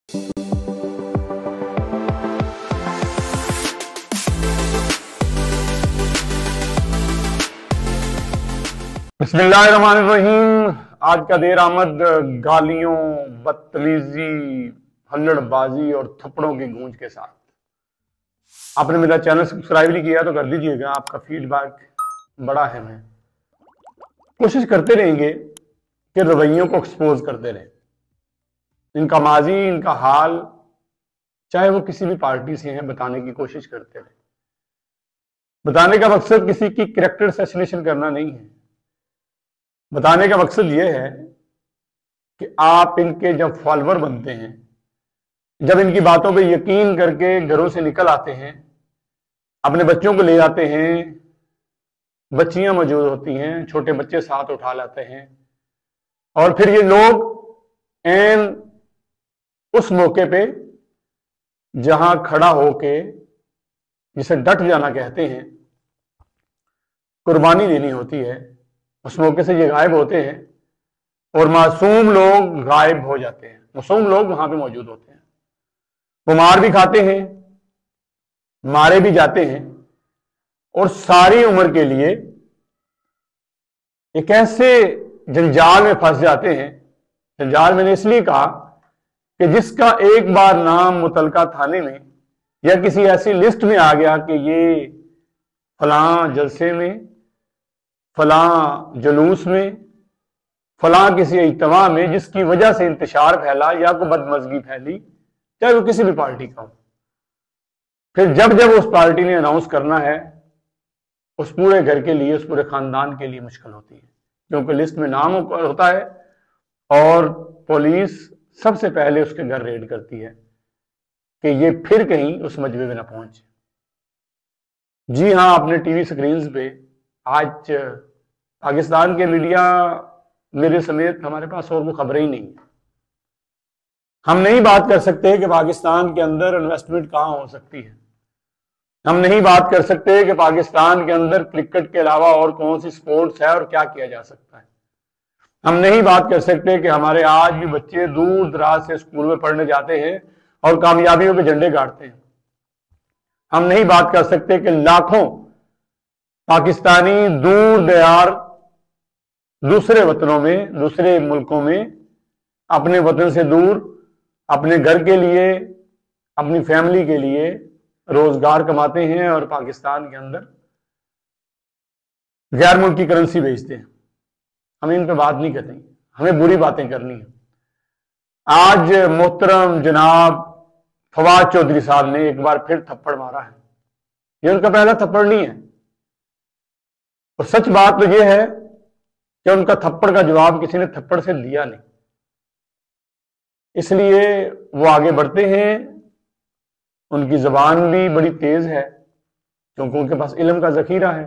बिस्मिल्लाहिर्रहमानिर्रहीम। आज का देर आमद गालियों, बदतमीजी, हल्लड़बाजी और थप्पड़ों की गूंज के साथ। आपने मेरा चैनल सब्सक्राइब नहीं किया तो कर दीजिएगा। आपका फीडबैक बड़ा अहम है। कोशिश करते रहेंगे कि रवैयों को एक्सपोज करते रहें, इनका माजी, इनका हाल, चाहे वो किसी भी पार्टी से हैं, बताने की कोशिश करते रहें। बताने का मकसद किसी की कैरेक्टर असैसिनेशन करना नहीं है। बताने का मकसद यह है कि आप इनके जब फॉलोअर बनते हैं, जब इनकी बातों पे यकीन करके घरों से निकल आते हैं, अपने बच्चों को ले जाते हैं, बच्चियां मौजूद होती हैं, छोटे बच्चे साथ उठा लाते हैं, और फिर ये लोग एन उस मौके पे जहां खड़ा होके, जिसे डट जाना कहते हैं, कुर्बानी देनी होती है, उस मौके से ये गायब होते हैं और मासूम लोग गायब हो जाते हैं। मासूम लोग वहां पे मौजूद होते हैं। वो मार भी खाते हैं, मारे भी जाते हैं, और सारी उम्र के लिए एक ऐसे जंजाल में फंस जाते हैं। जंजाल मैंने इसलिए कहा कि जिसका एक बार नाम मुतलका थाने में या किसी ऐसी लिस्ट में आ गया कि ये फलां जलसे में, फलां जुलूस में, फलां किसी इज्तिमा में जिसकी वजह से इंतशार फैला या कोई बदमजगी फैली, चाहे वो किसी भी पार्टी का हो, फिर जब जब उस पार्टी ने अनाउंस करना है, उस पूरे घर के लिए, उस पूरे खानदान के लिए मुश्किल होती है, क्योंकि लिस्ट में नाम होता है और पुलिस सबसे पहले उसके घर रेड करती है कि ये फिर कहीं उस मजबे में ना पहुंचे। जी हां, आपने टीवी स्क्रीन पे आज पाकिस्तान के मीडिया, मेरे समेत हमारे पास और वो खबरें ही नहीं है। हम नहीं बात कर सकते कि पाकिस्तान के अंदर इन्वेस्टमेंट कहां हो सकती है। हम नहीं बात कर सकते कि पाकिस्तान के अंदर क्रिकेट के अलावा और कौन सी स्पोर्ट्स है और क्या किया जा सकता है। हम नहीं बात कर सकते कि हमारे आज भी बच्चे दूर दराज से स्कूल में पढ़ने जाते हैं और कामयाबियों के झंडे गाड़ते हैं। हम नहीं बात कर सकते कि लाखों पाकिस्तानी दूर दरार दूसरे वतनों में, दूसरे मुल्कों में, अपने वतन से दूर, अपने घर के लिए, अपनी फैमिली के लिए रोजगार कमाते हैं और पाकिस्तान के अंदर गैर मुल्की करेंसी बेचते हैं। हमें इन पर बात नहीं करनी, हमें बुरी बातें करनी है। आज मोहतरम जनाब फवाद चौधरी साहब ने एक बार फिर थप्पड़ मारा है। ये उनका पहला थप्पड़ नहीं है, और सच बात तो यह है कि उनका थप्पड़ का जवाब किसी ने थप्पड़ से दिया नहीं, इसलिए वो आगे बढ़ते हैं। उनकी जबान भी बड़ी तेज है, क्योंकि उनके पास इल्म का जखीरा है।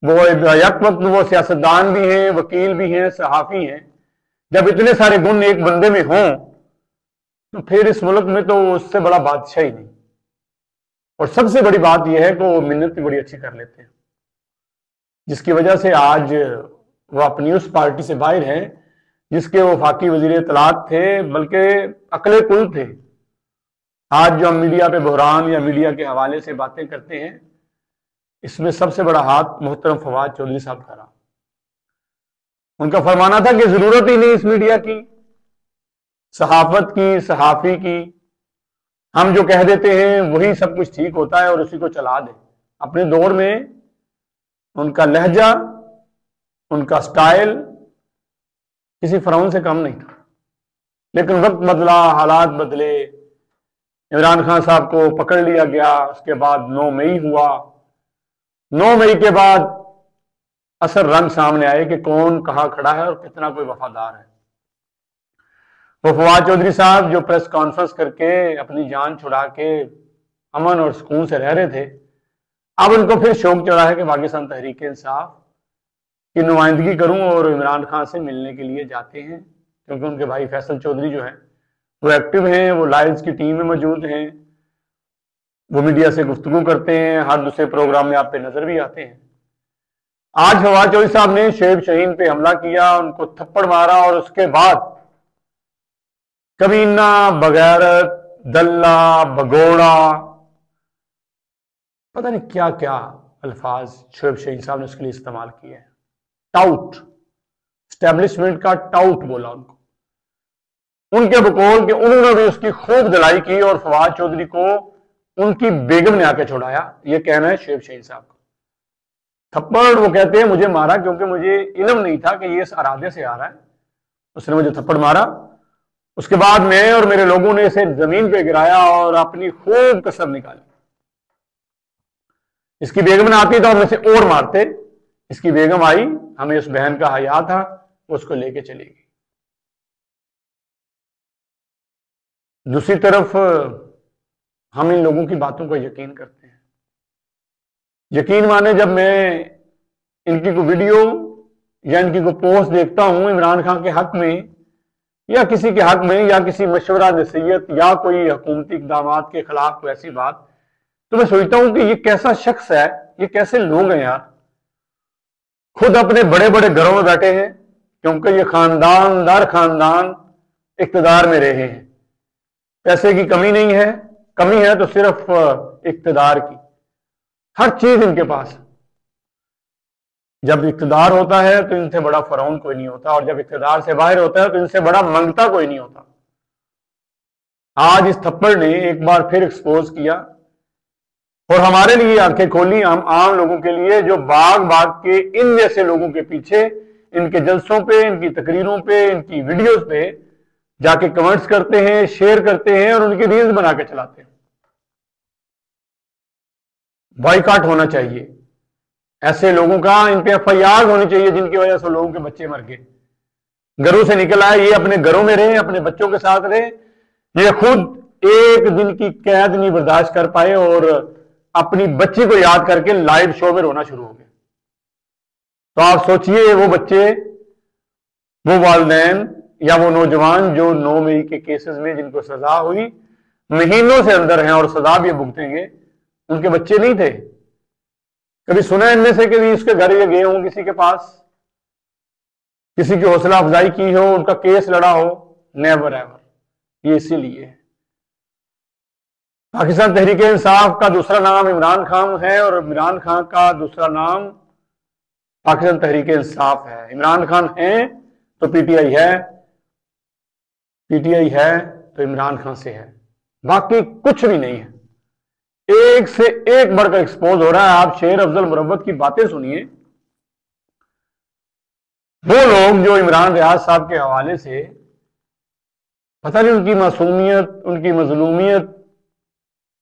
वो एक वक्त वो सियासतदान भी हैं, वकील भी हैं, सहाफी हैं। जब इतने सारे गुण एक बंदे में हों तो फिर इस मुल्क में तो उससे बड़ा बादशाह ही नहीं। और सबसे बड़ी बात यह है कि वो मिन्नत भी बड़ी अच्छी कर लेते हैं, जिसकी वजह से आज वो अपनी उस पार्टी से बाहर हैं जिसके वो वफाकी वजीर इत्तलात थे, बल्कि अकले कुल थे। आज जो हम मीडिया पे बहरान या मीडिया के हवाले से बातें करते हैं, इसमें सबसे बड़ा हाथ मोहतरम फवाद चौधरी साहब का रहा। उनका फरमाना था कि जरूरत ही नहीं इस मीडिया की, सहाफत की, सहाफी की। हम जो कह देते हैं वही सब कुछ ठीक होता है और उसी को चला दे। अपने दौर में उनका लहजा, उनका स्टाइल किसी फरौन से कम नहीं था। लेकिन वक्त बदला, हालात बदले, इमरान खान साहब को पकड़ लिया गया, उसके बाद 9 मई हुआ। 9 मई के बाद असल रंग सामने आए कि कौन कहां खड़ा है और कितना कोई वफादार है। वो फवाद चौधरी साहब जो प्रेस कॉन्फ्रेंस करके अपनी जान छुड़ा के अमन और सुकून से रह रहे थे, अब उनको फिर शौक चढ़ा है कि पाकिस्तान तहरीक इंसाफ की नुमाइंदगी करूं और इमरान खान से मिलने के लिए जाते हैं, क्योंकि उनके भाई फैसल चौधरी जो है वो एक्टिव हैं, वो लायंस की टीम में मौजूद हैं, वो मीडिया से गुफ्तगू करते हैं, हर दूसरे प्रोग्राम में आप पे नजर भी आते हैं। आज फवाद चौधरी साहब ने शेब शहीन पे हमला किया, उनको थप्पड़ मारा और उसके बाद कमीना, बगैरत, दल्ला, भगोड़ा, पता नहीं क्या क्या अल्फाज शोएब शाहीन साहब ने उसके लिए इस्तेमाल किए हैं। टाउट, स्टैब्लिशमेंट का टाउट बोला उनको। उनके बकौल के उन्होंने भी उसकी खूब धलाई की और फवाद चौधरी को उनकी बेगम ने आके छुड़ाया। यह कहना है शोएब शाहीन साहब का। थप्पड़ वो कहते हैं मुझे मारा क्योंकि मुझे इल्म नहीं था कि ये इस इरादे से आ रहा है। उसने मुझे थप्पड़ मारा, उसके बाद मैं और मेरे लोगों ने इसे जमीन पे गिराया और अपनी खूब कसर निकाली। इसकी बेगम ने आती तो हम इसे और मारते। इसकी बेगम आई, हमें उस बहन का हया था, वो उसको लेके चली गई। दूसरी तरफ हम इन लोगों की बातों को यकीन करते हैं। यकीन माने जब मैं इनकी कोई वीडियो या इनकी कोई पोस्ट देखता हूं इमरान खान के हक में या किसी के हक में या किसी मशवरा नसीहत या कोई हुकूमती इक़दाम के खिलाफ कोई ऐसी बात, तो मैं सोचता हूं कि ये कैसा शख्स है, ये कैसे लोग हैं यार। खुद अपने बड़े बड़े घरों में बैठे हैं क्योंकि ये खानदान दर खानदान इक़्तिदार में रहे हैं। पैसे की कमी नहीं है, कमी है तो सिर्फ इक़्तिदार की। हर चीज इनके पास। जब इक़्तिदार होता है तो इनसे बड़ा फ़िरौन कोई नहीं होता, और जब इक़्तिदार से बाहर होता है तो इनसे बड़ा मंगता कोई नहीं होता। आज इस थप्पड़ ने एक बार फिर एक्सपोज किया और हमारे लिए आंखें खोली, हम आम लोगों के लिए जो भाग भाग के इन जैसे लोगों के पीछे, इनके जलसों पे, इनकी तकरीरों पे, इनकी वीडियोस पे जाके कमेंट्स करते हैं, शेयर करते हैं और उनकी रील्स बना के चलाते हैं। बॉयकॉट होना चाहिए ऐसे लोगों का। इन पे एफआईआर होनी चाहिए जिनकी वजह से लोगों के बच्चे मर गए, घरों से निकल आए। ये अपने घरों में रहे, अपने बच्चों के साथ रहे। ये खुद एक दिन की कैद नहीं बर्दाश्त कर पाए और अपनी बच्ची को याद करके लाइव शो में रोना शुरू हो गए। तो आप सोचिए वो बच्चे, वो वालिदैन या वो नौजवान जो 9 मई के केसेस में जिनको सजा हुई, महीनों से अंदर हैं और सजा भी भुगतेंगे, उनके बच्चे नहीं थे। कभी सुना इनमें से कभी उसके घर ये गए हों, किसी के पास किसी की हौसला अफजाई की हो, उनका केस लड़ा हो? Never ever. ये इसीलिए पाकिस्तान तहरीक इंसाफ का दूसरा नाम इमरान खान है और इमरान खान का दूसरा नाम पाकिस्तान तहरीक इंसाफ है। इमरान खान है तो पीटीआई है, पीटीआई है तो इमरान खान से है, बाकी कुछ भी नहीं है। एक से एक बढ़कर एक्सपोज हो रहा है। आप शेर अफजल मुरव्वत की बातें सुनिए। वो लोग जो इमरान रियाज साहब के हवाले से पता नहीं उनकी मासूमियत, उनकी मजलूमियत,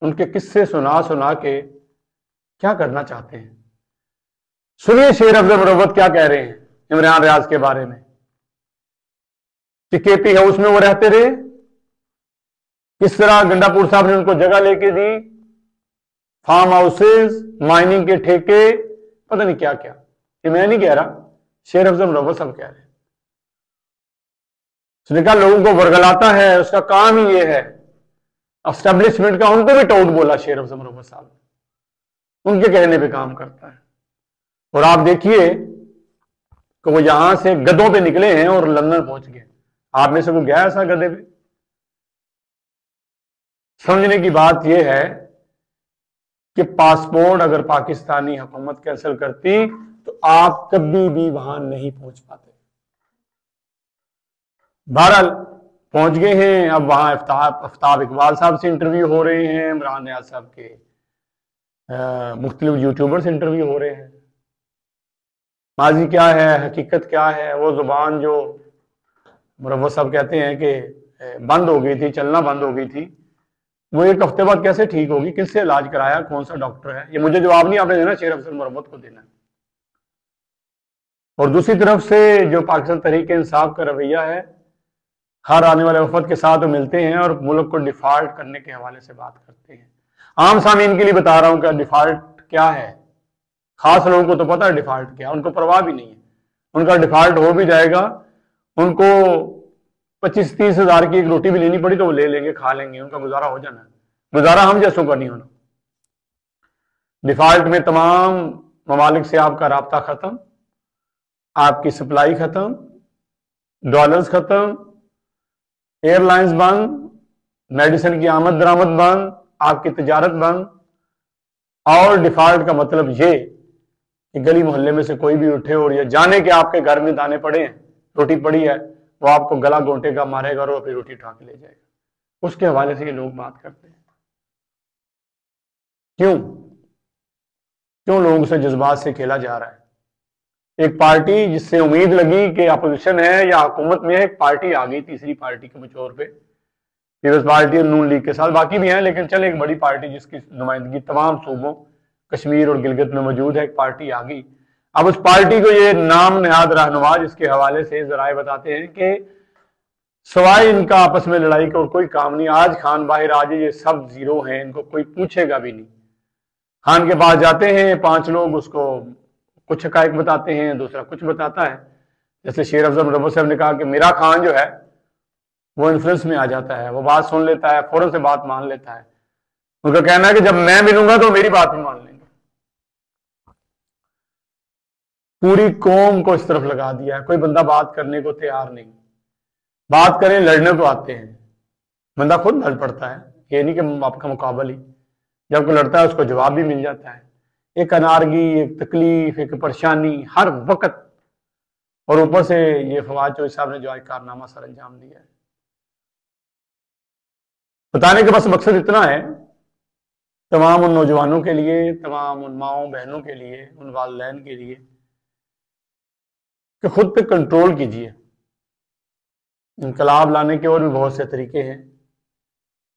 उनके किस्से सुना सुना के क्या करना चाहते हैं। सुनिए शेर अफजल मुरव्वत क्या कह रहे हैं इमरान रियाज के बारे में कि केपी हाउस में वो रहते रहे, किस तरह गंडापुर साहब ने उनको जगह लेके दी, फार्म हाउसेस, माइनिंग के ठेके, पता नहीं क्या क्या। ये मैं नहीं कह रहा, शेर अफजल मुरव्वत साहब कह रहे हैं। उसने कहा लोगों को वर्गलाता है, उसका काम ही ये है। एस्टेब्लिशमेंट का उनको भी टाउट बोला शेर अफजल मुरव्वत साहब, उनके कहने पे काम करता है। और आप देखिए कि वो यहां से गधों पे निकले हैं और लंदन पहुंच गए। आप में से कोई गया ऐसा गधे पे? समझने की बात यह है कि पासपोर्ट अगर पाकिस्तानी हुकूमत कैंसिल करती तो आप कभी भी वहां नहीं पहुंच पाते। बहरहाल पहुंच गए हैं। अब वहां आफ्ताब इकबाल साहब से इंटरव्यू हो रहे हैं, इमरान रियाज साहब के मुख्तलिफ यूट्यूबर से इंटरव्यू हो रहे हैं। माजी क्या है, हकीकत क्या है, वो जुबान जो मुरव्वत साहब कहते हैं कि बंद हो गई थी, चलना बंद हो गई थी, वो एक हफ्ते बाद कैसे ठीक होगी? किससे इलाज कराया, कौन सा डॉक्टर है? ये मुझे जवाब नहीं आपने देना, शेर अफजल मुरव्वत को देना है। और दूसरी तरफ से जो पाकिस्तान तहरीक इंसाफ का रवैया है, हर आने वाले वफद के साथ वो मिलते हैं और मुल्क को डिफॉल्ट करने के हवाले से बात करते हैं। आम सामीन के लिए बता रहा हूं कि डिफॉल्ट क्या है। खास लोगों को तो पता है डिफॉल्ट क्या, उनको परवाह भी नहीं है। उनका डिफॉल्ट हो भी जाएगा, उनको 25-30 हज़ार की एक रोटी भी लेनी पड़ी तो वो ले लेंगे, खा लेंगे, उनका गुजारा हो जाना है। गुजारा हम जैसों का नहीं होना। डिफॉल्ट में तमाम ममालिक से आपका राब्ता खत्म, आपकी सप्लाई खत्म, डॉलर्स खत्म, एयरलाइंस बंद, मेडिसिन की आमद दरामद बंद, आपकी तिजारत बंद। और डिफॉल्ट का मतलब ये कि गली मोहल्ले में से कोई भी उठे और ये जाने के आपके घर में दाने पड़े हैं, रोटी पड़ी है, वो आपको गला घोंटेगा, मारेगा और अपनी रोटी उठा के ले जाएगा। उसके हवाले से ये लोग बात करते हैं। क्यों क्यों लोगों से जज्बात से खेला जा रहा है? एक पार्टी जिससे उम्मीद लगी कि अपोजिशन है या हुकूमत में है, एक पार्टी आ गई तीसरी पार्टी के तौर पे, पीपल्स पार्टी और नून लीग के साथ, बाकी भी हैं, लेकिन चल एक बड़ी पार्टी जिसकी नुमाइंदगी तमाम सूबों कश्मीर और गिलगित में मौजूद है, एक पार्टी आ गई। अब उस पार्टी को ये नाम नहाद रहनुमा, जिसके हवाले से जराए बताते हैं कि सवाए इनका आपस में लड़ाई का और कोई काम नहीं, आज खान बाहर आज ये सब जीरो हैं, इनको कोई पूछेगा भी नहीं। खान के पास जाते हैं 5 लोग, उसको कुछ हकायक बताते हैं, दूसरा कुछ बताता है। जैसे शेर अफजल मुरव्वत साहब ने कहा कि मेरा खान जो है वो इन्फ्लुएंस में आ जाता है, वो बात सुन लेता है, फौरन से बात मान लेता है। उनका कहना है कि जब मैं मिलूंगा तो मेरी बात भी मान लेंगे। पूरी कौम को इस तरफ लगा दिया है, कोई बंदा बात करने को तैयार नहीं। बात करें लड़ने को आते हैं, बंदा खुद लड़ पड़ता है, ये नहीं कि आपका मुकाबल ही, जब कोई लड़ता है उसको जवाब भी मिल जाता है। एक अनारगी, एक तकलीफ, एक परेशानी हर वक्त, और ऊपर से ये फवाद चौधरी साहब ने जो आज कारनामा सर अंजाम दिया है। बताने का बस मकसद इतना है तमाम उन नौजवानों के लिए, तमाम उन माओ बहनों के लिए, उन वालिदैन के लिए कि खुद पे कंट्रोल कीजिए। इनकलाब लाने के और भी बहुत से तरीके हैं।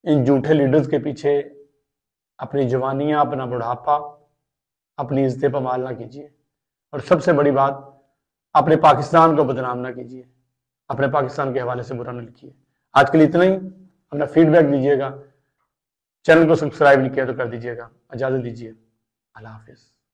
इन झूठे लीडर्स के पीछे अपनी जवानियां, अपना बुढ़ापा, अपनी इज्जत पमाल ना कीजिए। और सबसे बड़ी बात, अपने पाकिस्तान को बदनाम ना कीजिए, अपने पाकिस्तान के हवाले से बुरा न लिखिए। आज के लिए इतना ही। अपना फीडबैक दीजिएगा, चैनल को सब्सक्राइब नहीं किया तो कर दीजिएगा। इजाजत दीजिए, अल्लाह हाफिज।